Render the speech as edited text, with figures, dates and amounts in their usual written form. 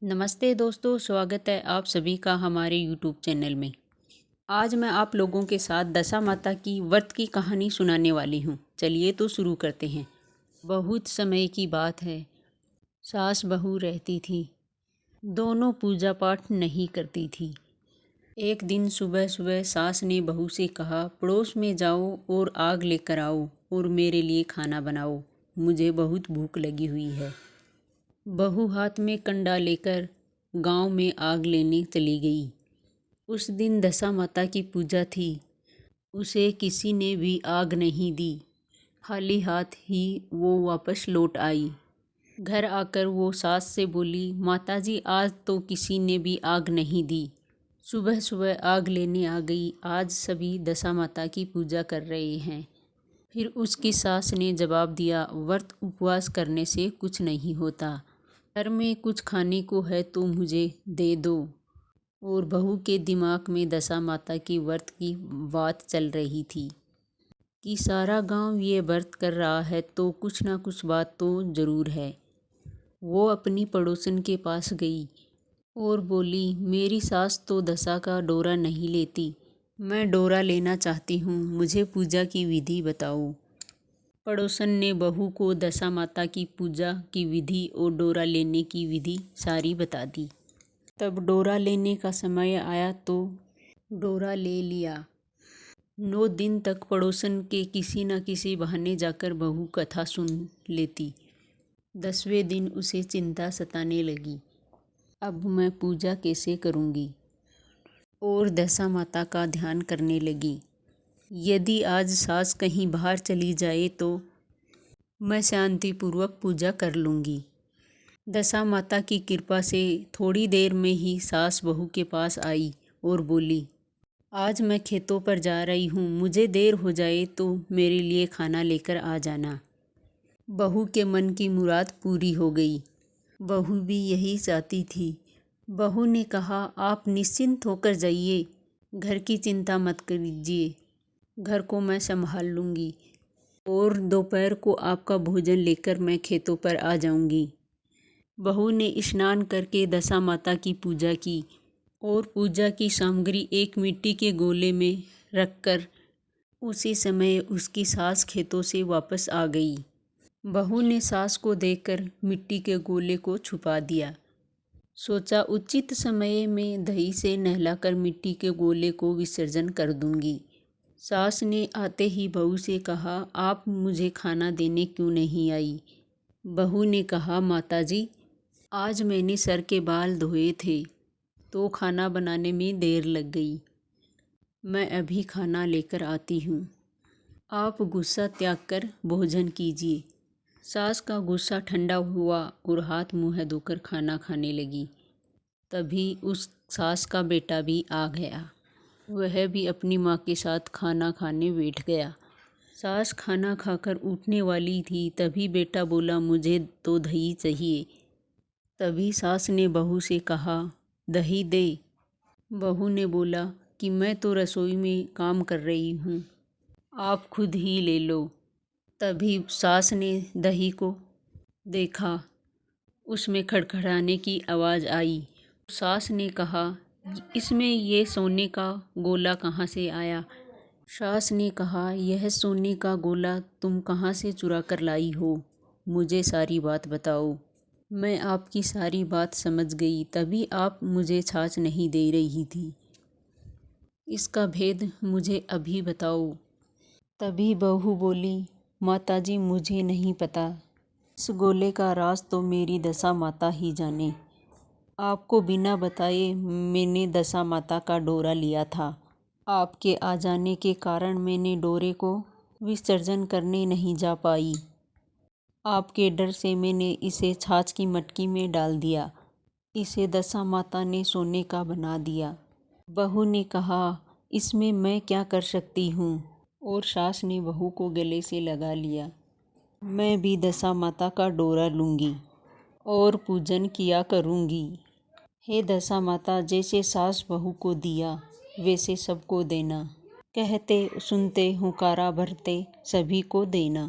नमस्ते दोस्तों, स्वागत है आप सभी का हमारे YouTube चैनल में। आज मैं आप लोगों के साथ दशा माता की व्रत की कहानी सुनाने वाली हूँ। चलिए तो शुरू करते हैं। बहुत समय की बात है, सास बहू रहती थी। दोनों पूजा पाठ नहीं करती थी। एक दिन सुबह सुबह सास ने बहू से कहा, पड़ोस में जाओ और आग लेकर आओ और मेरे लिए खाना बनाओ, मुझे बहुत भूख लगी हुई है। बहू हाथ में कंडा लेकर गांव में आग लेने चली गई। उस दिन दशा माता की पूजा थी। उसे किसी ने भी आग नहीं दी। खाली हाथ ही वो वापस लौट आई। घर आकर वो सास से बोली, माताजी आज तो किसी ने भी आग नहीं दी। सुबह सुबह आग लेने आ गई। आज सभी दशा माता की पूजा कर रहे हैं। फिर उसकी सास ने जवाब दिया, व्रत उपवास करने से कुछ नहीं होता। घर में कुछ खाने को है तो मुझे दे दो। और बहू के दिमाग में दशा माता की व्रत की बात चल रही थी कि सारा गांव ये व्रत कर रहा है तो कुछ ना कुछ बात तो ज़रूर है। वो अपनी पड़ोसन के पास गई और बोली, मेरी सास तो दशा का डोरा नहीं लेती, मैं डोरा लेना चाहती हूँ, मुझे पूजा की विधि बताओ। पड़ोसन ने बहू को दशा माता की पूजा की विधि और डोरा लेने की विधि सारी बता दी। तब डोरा लेने का समय आया तो डोरा ले लिया। 9 दिन तक पड़ोसन के किसी न किसी बहाने जाकर बहू कथा सुन लेती। 10वें दिन उसे चिंता सताने लगी, अब मैं पूजा कैसे करूँगी। और दशा माता का ध्यान करने लगी। यदि आज सास कहीं बाहर चली जाए तो मैं शांतिपूर्वक पूजा कर लूँगी। दशा माता की कृपा से थोड़ी देर में ही सास बहू के पास आई और बोली, आज मैं खेतों पर जा रही हूँ, मुझे देर हो जाए तो मेरे लिए खाना लेकर आ जाना। बहू के मन की मुराद पूरी हो गई। बहू भी यही चाहती थी। बहू ने कहा, आप निश्चिंत होकर जाइए, घर की चिंता मत कीजिए, घर को मैं संभाल लूँगी और दोपहर को आपका भोजन लेकर मैं खेतों पर आ जाऊँगी। बहू ने स्नान करके दशा माता की पूजा की और पूजा की सामग्री एक मिट्टी के गोले में रखकर उसी समय उसकी सास खेतों से वापस आ गई। बहू ने सास को देखकर मिट्टी के गोले को छुपा दिया। सोचा उचित समय में दही से नहलाकर मिट्टी के गोले को विसर्जन कर दूंगी। सास ने आते ही बहू से कहा, आप मुझे खाना देने क्यों नहीं आई। बहू ने कहा, माताजी आज मैंने सर के बाल धोए थे तो खाना बनाने में देर लग गई, मैं अभी खाना लेकर आती हूँ, आप गुस्सा त्याग कर भोजन कीजिए। सास का गुस्सा ठंडा हुआ और हाथ मुँह धोकर खाना खाने लगी। तभी उस सास का बेटा भी आ गया। वह भी अपनी माँ के साथ खाना खाने बैठ गया। सास खाना खाकर उठने वाली थी, तभी बेटा बोला, मुझे तो दही चाहिए। तभी सास ने बहू से कहा, दही दे। बहू ने बोला कि मैं तो रसोई में काम कर रही हूँ, आप खुद ही ले लो। तभी सास ने दही को देखा, उसमें खड़खड़ाने की आवाज़ आई। सास ने कहा, इसमें ये सोने का गोला कहाँ से आया। सास ने कहा, यह सोने का गोला तुम कहाँ से चुरा कर लाई हो, मुझे सारी बात बताओ। मैं आपकी सारी बात समझ गई, तभी आप मुझे छाछ नहीं दे रही थी, इसका भेद मुझे अभी बताओ। तभी बहू बोली, माताजी मुझे नहीं पता, इस गोले का राज तो मेरी दशा माता ही जाने। आपको बिना बताए मैंने दशा माता का डोरा लिया था। आपके आ जाने के कारण मैंने डोरे को विसर्जन करने नहीं जा पाई। आपके डर से मैंने इसे छाछ की मटकी में डाल दिया। इसे दशा माता ने सोने का बना दिया। बहू ने कहा, इसमें मैं क्या कर सकती हूँ। और सास ने बहू को गले से लगा लिया। मैं भी दशा माता का डोरा लूँगी और पूजन किया करूँगी। हे दशा माता, जैसे सास बहू को दिया वैसे सबको देना। कहते सुनते हुंकारा भरते सभी को देना।